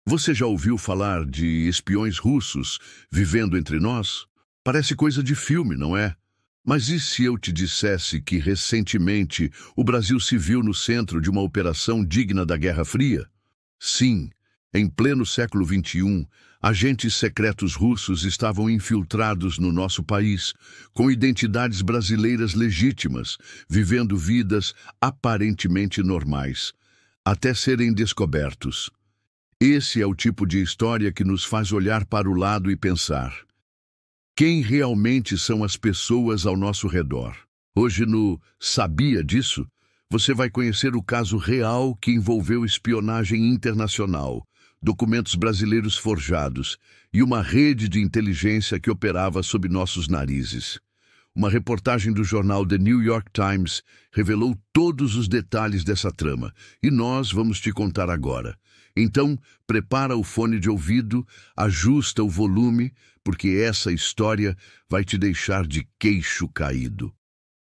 Você já ouviu falar de espiões russos vivendo entre nós? Parece coisa de filme, não é? Mas e se eu te dissesse que recentemente o Brasil se viu no centro de uma operação digna da Guerra Fria? Sim, em pleno século XXI, agentes secretos russos estavam infiltrados no nosso país, com identidades brasileiras legítimas, vivendo vidas aparentemente normais, até serem descobertos. Esse é o tipo de história que nos faz olhar para o lado e pensar: quem realmente são as pessoas ao nosso redor? Hoje no Sabia Disso, você vai conhecer o caso real que envolveu espionagem internacional, documentos brasileiros forjados e uma rede de inteligência que operava sob nossos narizes. Uma reportagem do jornal The New York Times revelou todos os detalhes dessa trama, e nós vamos te contar agora. Então, prepara o fone de ouvido, ajusta o volume, porque essa história vai te deixar de queixo caído.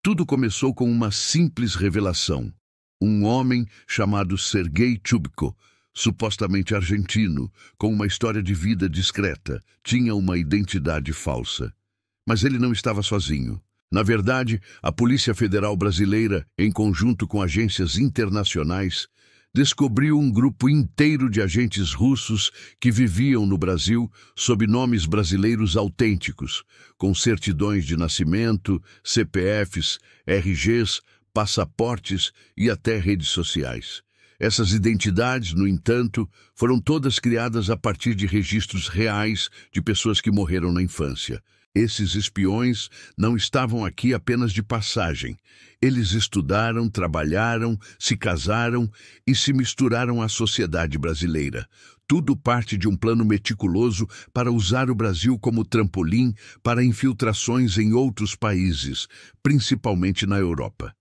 Tudo começou com uma simples revelação. Um homem chamado Sergei Chubko, supostamente argentino, com uma história de vida discreta, tinha uma identidade falsa. Mas ele não estava sozinho. Na verdade, a Polícia Federal Brasileira, em conjunto com agências internacionais, descobriu um grupo inteiro de agentes russos que viviam no Brasil sob nomes brasileiros autênticos, com certidões de nascimento, CPFs, RGs, passaportes e até redes sociais. Essas identidades, no entanto, foram todas criadas a partir de registros reais de pessoas que morreram na infância. Esses espiões não estavam aqui apenas de passagem. Eles estudaram, trabalharam, se casaram e se misturaram à sociedade brasileira. Tudo parte de um plano meticuloso para usar o Brasil como trampolim para infiltrações em outros países, principalmente na Europa.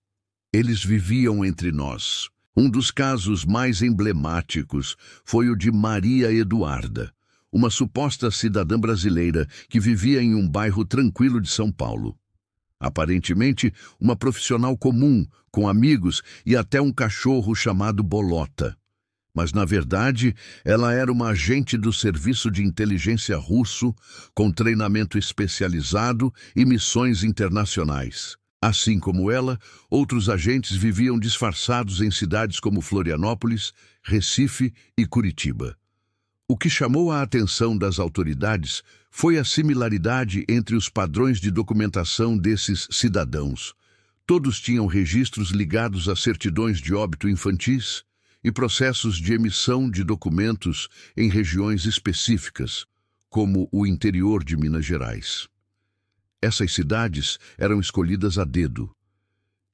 Eles viviam entre nós. Um dos casos mais emblemáticos foi o de Maria Eduarda, uma suposta cidadã brasileira que vivia em um bairro tranquilo de São Paulo. Aparentemente, uma profissional comum, com amigos e até um cachorro chamado Bolota. Mas, na verdade, ela era uma agente do Serviço de Inteligência russo, com treinamento especializado e missões internacionais. Assim como ela, outros agentes viviam disfarçados em cidades como Florianópolis, Recife e Curitiba. O que chamou a atenção das autoridades foi a similaridade entre os padrões de documentação desses cidadãos. Todos tinham registros ligados a certidões de óbito infantis e processos de emissão de documentos em regiões específicas, como o interior de Minas Gerais. Essas cidades eram escolhidas a dedo.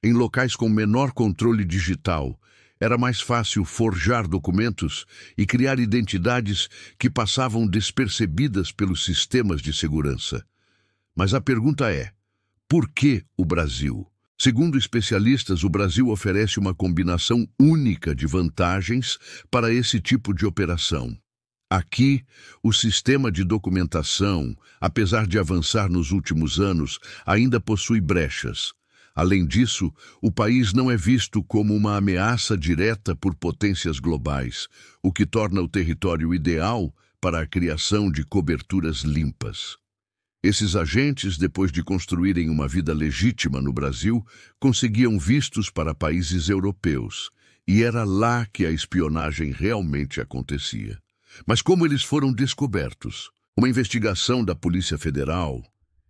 Em locais com menor controle digital, era mais fácil forjar documentos e criar identidades que passavam despercebidas pelos sistemas de segurança. Mas a pergunta é: por que o Brasil? Segundo especialistas, o Brasil oferece uma combinação única de vantagens para esse tipo de operação. Aqui, o sistema de documentação, apesar de avançar nos últimos anos, ainda possui brechas. Além disso, o país não é visto como uma ameaça direta por potências globais, o que torna o território ideal para a criação de coberturas limpas. Esses agentes, depois de construírem uma vida legítima no Brasil, conseguiam vistos para países europeus, e era lá que a espionagem realmente acontecia. Mas como eles foram descobertos? Uma investigação da Polícia Federal,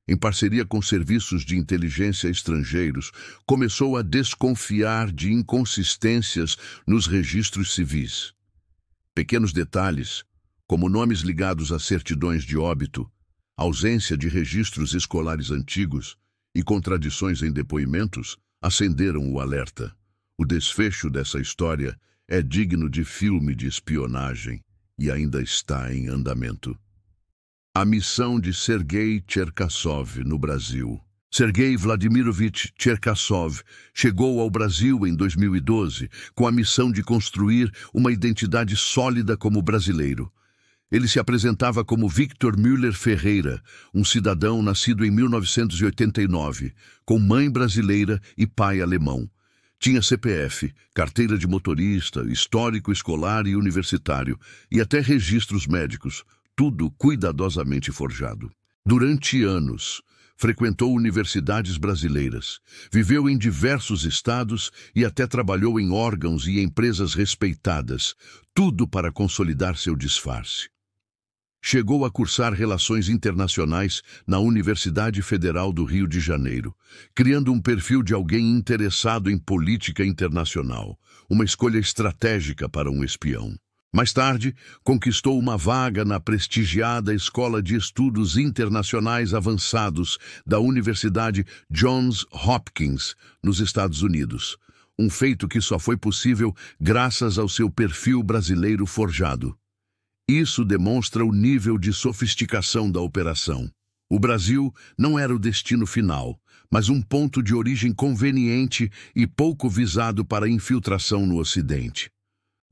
em parceria com serviços de inteligência estrangeiros, começou a desconfiar de inconsistências nos registros civis. Pequenos detalhes, como nomes ligados a certidões de óbito, ausência de registros escolares antigos e contradições em depoimentos, acenderam o alerta. O desfecho dessa história é digno de filme de espionagem e ainda está em andamento. A missão de Sergei Cherkassov no Brasil. Sergei Vladimirovich Cherkassov chegou ao Brasil em 2012 com a missão de construir uma identidade sólida como brasileiro. Ele se apresentava como Victor Müller Ferreira, um cidadão nascido em 1989, com mãe brasileira e pai alemão. Tinha CPF, carteira de motorista, histórico escolar e universitário, e até registros médicos, tudo cuidadosamente forjado. Durante anos, frequentou universidades brasileiras, viveu em diversos estados e até trabalhou em órgãos e empresas respeitadas, tudo para consolidar seu disfarce. Chegou a cursar Relações Internacionais na Universidade Federal do Rio de Janeiro, criando um perfil de alguém interessado em política internacional, uma escolha estratégica para um espião. Mais tarde, conquistou uma vaga na prestigiada Escola de Estudos Internacionais Avançados da Universidade Johns Hopkins, nos Estados Unidos, um feito que só foi possível graças ao seu perfil brasileiro forjado. Isso demonstra o nível de sofisticação da operação. O Brasil não era o destino final, mas um ponto de origem conveniente e pouco visado para infiltração no Ocidente.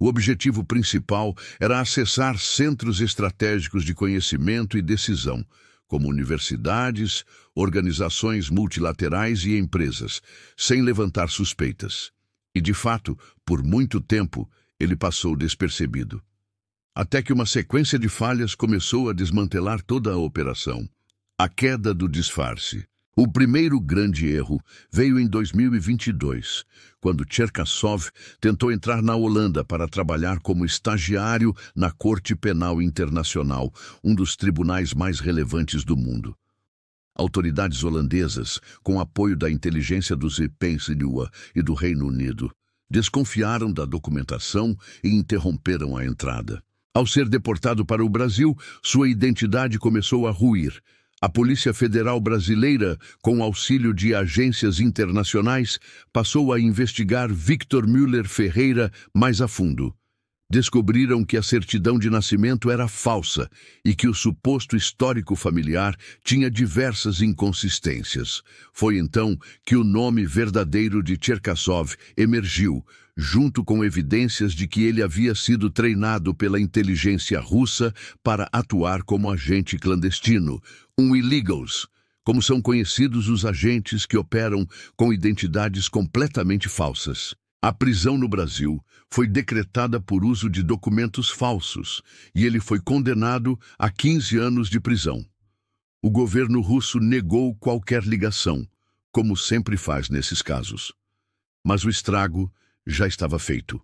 O objetivo principal era acessar centros estratégicos de conhecimento e decisão, como universidades, organizações multilaterais e empresas, sem levantar suspeitas. E, de fato, por muito tempo, ele passou despercebido. Até que uma sequência de falhas começou a desmantelar toda a operação. A queda do disfarce. O primeiro grande erro veio em 2022, quando Cherkasov tentou entrar na Holanda para trabalhar como estagiário na Corte Penal Internacional, um dos tribunais mais relevantes do mundo. Autoridades holandesas, com apoio da inteligência dos Ipensiniwa e do Reino Unido, desconfiaram da documentação e interromperam a entrada. Ao ser deportado para o Brasil, sua identidade começou a ruir. A Polícia Federal Brasileira, com auxílio de agências internacionais, passou a investigar Victor Müller Ferreira mais a fundo. Descobriram que a certidão de nascimento era falsa e que o suposto histórico familiar tinha diversas inconsistências. Foi então que o nome verdadeiro de Cherkasov emergiu, junto com evidências de que ele havia sido treinado pela inteligência russa para atuar como agente clandestino, um illegals, como são conhecidos os agentes que operam com identidades completamente falsas. A prisão no Brasil foi decretada por uso de documentos falsos e ele foi condenado a 15 anos de prisão. O governo russo negou qualquer ligação, como sempre faz nesses casos. Mas o estrago já estava feito.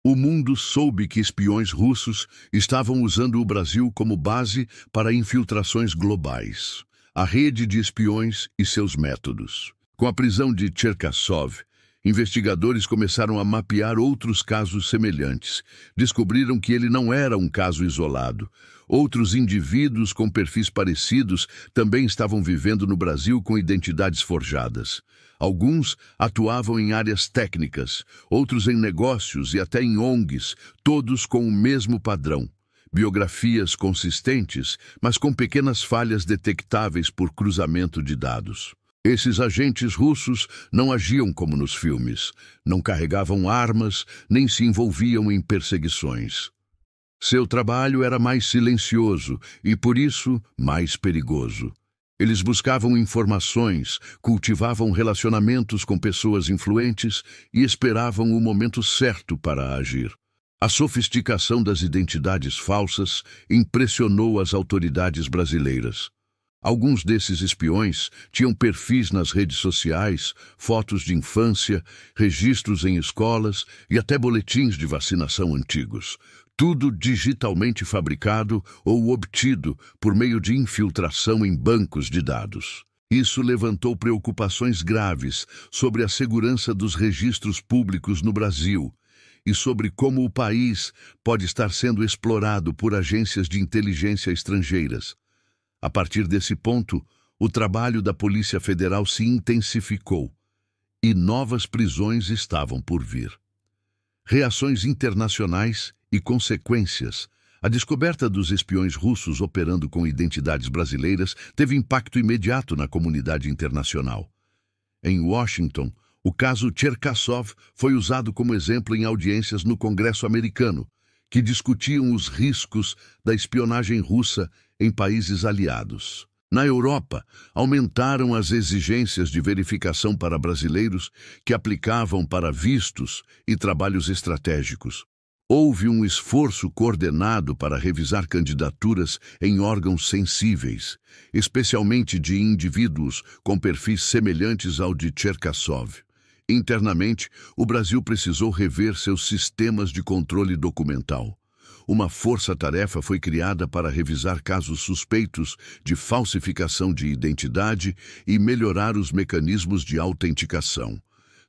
O mundo soube que espiões russos estavam usando o Brasil como base para infiltrações globais. A rede de espiões e seus métodos. Com a prisão de Cherkasov, investigadores começaram a mapear outros casos semelhantes. Descobriram que ele não era um caso isolado. Outros indivíduos com perfis parecidos também estavam vivendo no Brasil com identidades forjadas. Alguns atuavam em áreas técnicas, outros em negócios e até em ONGs, todos com o mesmo padrão. Biografias consistentes, mas com pequenas falhas detectáveis por cruzamento de dados. Esses agentes russos não agiam como nos filmes, não carregavam armas, nem se envolviam em perseguições. Seu trabalho era mais silencioso e, por isso, mais perigoso. Eles buscavam informações, cultivavam relacionamentos com pessoas influentes e esperavam o momento certo para agir. A sofisticação das identidades falsas impressionou as autoridades brasileiras. Alguns desses espiões tinham perfis nas redes sociais, fotos de infância, registros em escolas e até boletins de vacinação antigos. Tudo digitalmente fabricado ou obtido por meio de infiltração em bancos de dados. Isso levantou preocupações graves sobre a segurança dos registros públicos no Brasil e sobre como o país pode estar sendo explorado por agências de inteligência estrangeiras. A partir desse ponto, o trabalho da Polícia Federal se intensificou e novas prisões estavam por vir. Reações internacionais e consequências. A descoberta dos espiões russos operando com identidades brasileiras teve impacto imediato na comunidade internacional. Em Washington, o caso Cherkasov foi usado como exemplo em audiências no Congresso americano, que discutiam os riscos da espionagem russa em países aliados. Na Europa, aumentaram as exigências de verificação para brasileiros que aplicavam para vistos e trabalhos estratégicos. Houve um esforço coordenado para revisar candidaturas em órgãos sensíveis, especialmente de indivíduos com perfis semelhantes ao de Cherkasov. Internamente, o Brasil precisou rever seus sistemas de controle documental. Uma força-tarefa foi criada para revisar casos suspeitos de falsificação de identidade e melhorar os mecanismos de autenticação.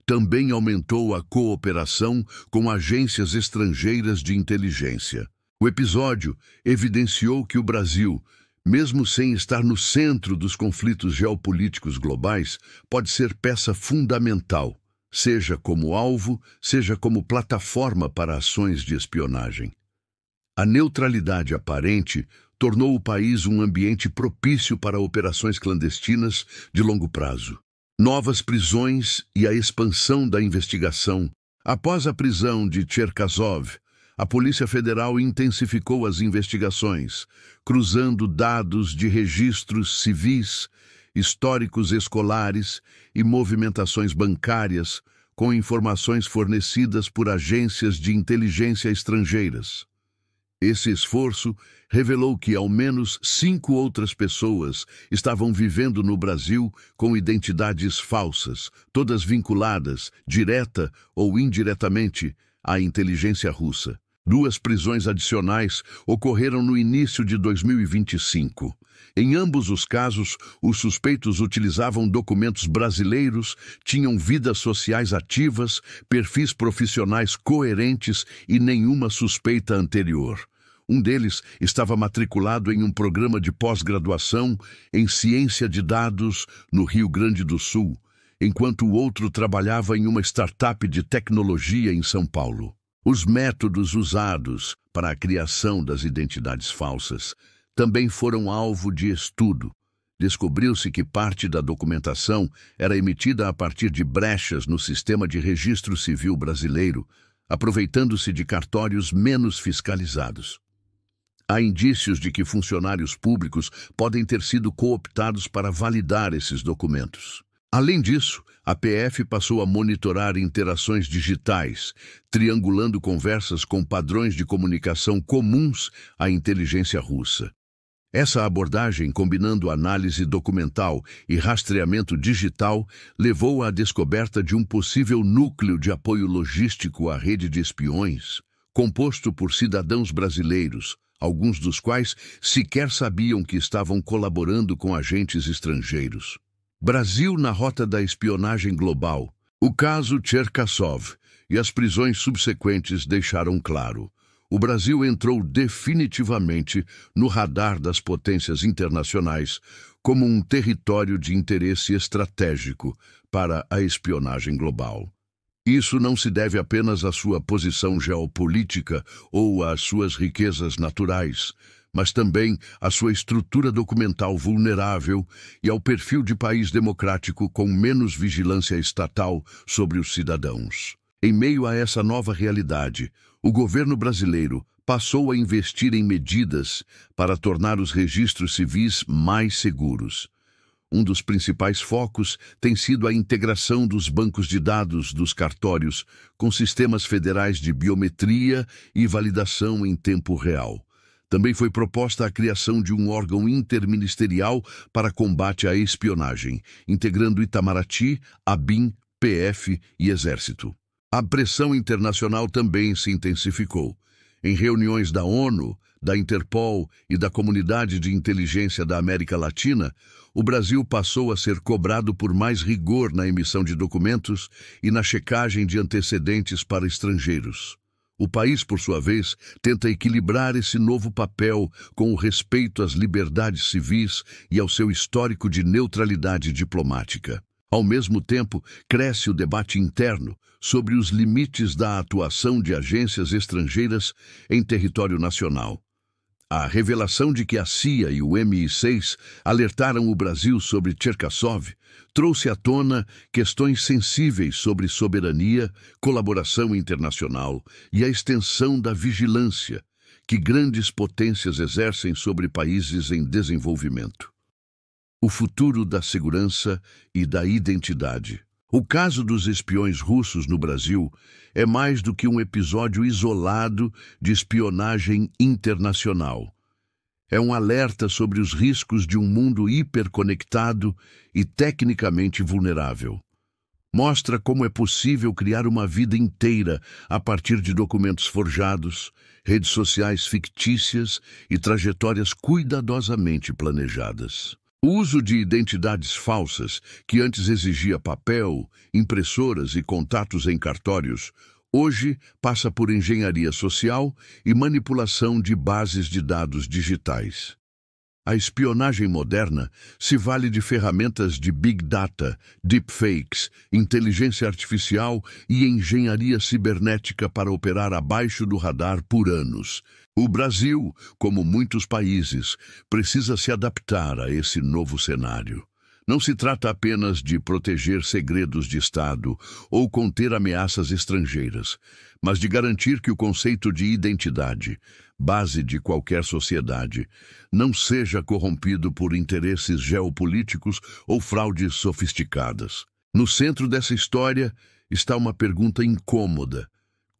Também aumentou a cooperação com agências estrangeiras de inteligência. O episódio evidenciou que o Brasil, mesmo sem estar no centro dos conflitos geopolíticos globais, pode ser peça fundamental, seja como alvo, seja como plataforma para ações de espionagem. A neutralidade aparente tornou o país um ambiente propício para operações clandestinas de longo prazo. Novas prisões e a expansão da investigação. Após a prisão de Cherkasov, a Polícia Federal intensificou as investigações, cruzando dados de registros civis, históricos escolares e movimentações bancárias com informações fornecidas por agências de inteligência estrangeiras. Esse esforço revelou que ao menos 5 outras pessoas estavam vivendo no Brasil com identidades falsas, todas vinculadas, direta ou indiretamente, à inteligência russa. 2 prisões adicionais ocorreram no início de 2025. Em ambos os casos, os suspeitos utilizavam documentos brasileiros, tinham vidas sociais ativas, perfis profissionais coerentes e nenhuma suspeita anterior. Um deles estava matriculado em um programa de pós-graduação em ciência de dados no Rio Grande do Sul, enquanto o outro trabalhava em uma startup de tecnologia em São Paulo. Os métodos usados para a criação das identidades falsas também foram alvo de estudo. Descobriu-se que parte da documentação era emitida a partir de brechas no sistema de registro civil brasileiro, aproveitando-se de cartórios menos fiscalizados. Há indícios de que funcionários públicos podem ter sido cooptados para validar esses documentos. Além disso, a PF passou a monitorar interações digitais, triangulando conversas com padrões de comunicação comuns à inteligência russa. Essa abordagem, combinando análise documental e rastreamento digital, levou à descoberta de um possível núcleo de apoio logístico à rede de espiões, composto por cidadãos brasileiros, alguns dos quais sequer sabiam que estavam colaborando com agentes estrangeiros. Brasil na rota da espionagem global. O caso Cherkasov e as prisões subsequentes deixaram claro: o Brasil entrou definitivamente no radar das potências internacionais como um território de interesse estratégico para a espionagem global. Isso não se deve apenas à sua posição geopolítica ou às suas riquezas naturais, mas também à sua estrutura documental vulnerável e ao perfil de país democrático com menos vigilância estatal sobre os cidadãos. Em meio a essa nova realidade, o governo brasileiro passou a investir em medidas para tornar os registros civis mais seguros. Um dos principais focos tem sido a integração dos bancos de dados dos cartórios com sistemas federais de biometria e validação em tempo real. Também foi proposta a criação de um órgão interministerial para combate à espionagem, integrando Itamaraty, ABIN, PF e Exército. A pressão internacional também se intensificou. Em reuniões da ONU, da Interpol e da Comunidade de Inteligência da América Latina, o Brasil passou a ser cobrado por mais rigor na emissão de documentos e na checagem de antecedentes para estrangeiros. O país, por sua vez, tenta equilibrar esse novo papel com o respeito às liberdades civis e ao seu histórico de neutralidade diplomática. Ao mesmo tempo, cresce o debate interno sobre os limites da atuação de agências estrangeiras em território nacional. A revelação de que a CIA e o MI6 alertaram o Brasil sobre Cherkasov trouxe à tona questões sensíveis sobre soberania, colaboração internacional e a extensão da vigilância que grandes potências exercem sobre países em desenvolvimento. o futuro da segurança e da identidade. O caso dos espiões russos no Brasil é mais do que um episódio isolado de espionagem internacional. É um alerta sobre os riscos de um mundo hiperconectado e tecnicamente vulnerável. Mostra como é possível criar uma vida inteira a partir de documentos forjados, redes sociais fictícias e trajetórias cuidadosamente planejadas. O uso de identidades falsas, que antes exigia papel, impressoras e contatos em cartórios, hoje passa por engenharia social e manipulação de bases de dados digitais. A espionagem moderna se vale de ferramentas de Big Data, deepfakes, inteligência artificial e engenharia cibernética para operar abaixo do radar por anos. O Brasil, como muitos países, precisa se adaptar a esse novo cenário. Não se trata apenas de proteger segredos de Estado ou conter ameaças estrangeiras, mas de garantir que o conceito de identidade, base de qualquer sociedade, não seja corrompido por interesses geopolíticos ou fraudes sofisticadas. No centro dessa história está uma pergunta incômoda.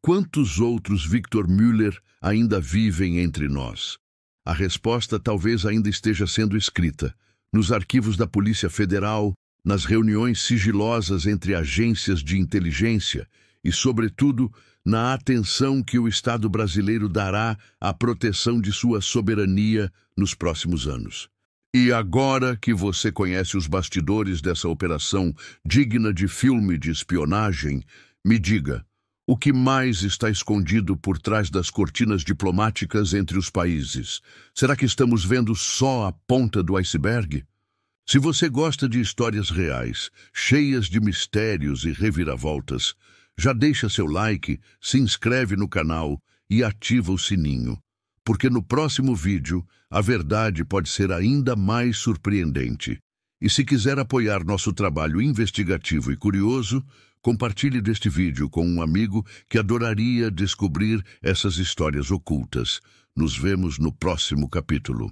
Quantos outros Victor Müller ainda vivem entre nós? A resposta talvez ainda esteja sendo escrita nos arquivos da Polícia Federal, nas reuniões sigilosas entre agências de inteligência e, sobretudo, na atenção que o Estado brasileiro dará à proteção de sua soberania nos próximos anos. E agora que você conhece os bastidores dessa operação digna de filme de espionagem, me diga, o que mais está escondido por trás das cortinas diplomáticas entre os países? Será que estamos vendo só a ponta do iceberg? Se você gosta de histórias reais, cheias de mistérios e reviravoltas, já deixa seu like, se inscreve no canal e ativa o sininho, porque no próximo vídeo a verdade pode ser ainda mais surpreendente. E se quiser apoiar nosso trabalho investigativo e curioso, compartilhe deste vídeo com um amigo que adoraria descobrir essas histórias ocultas. Nos vemos no próximo capítulo.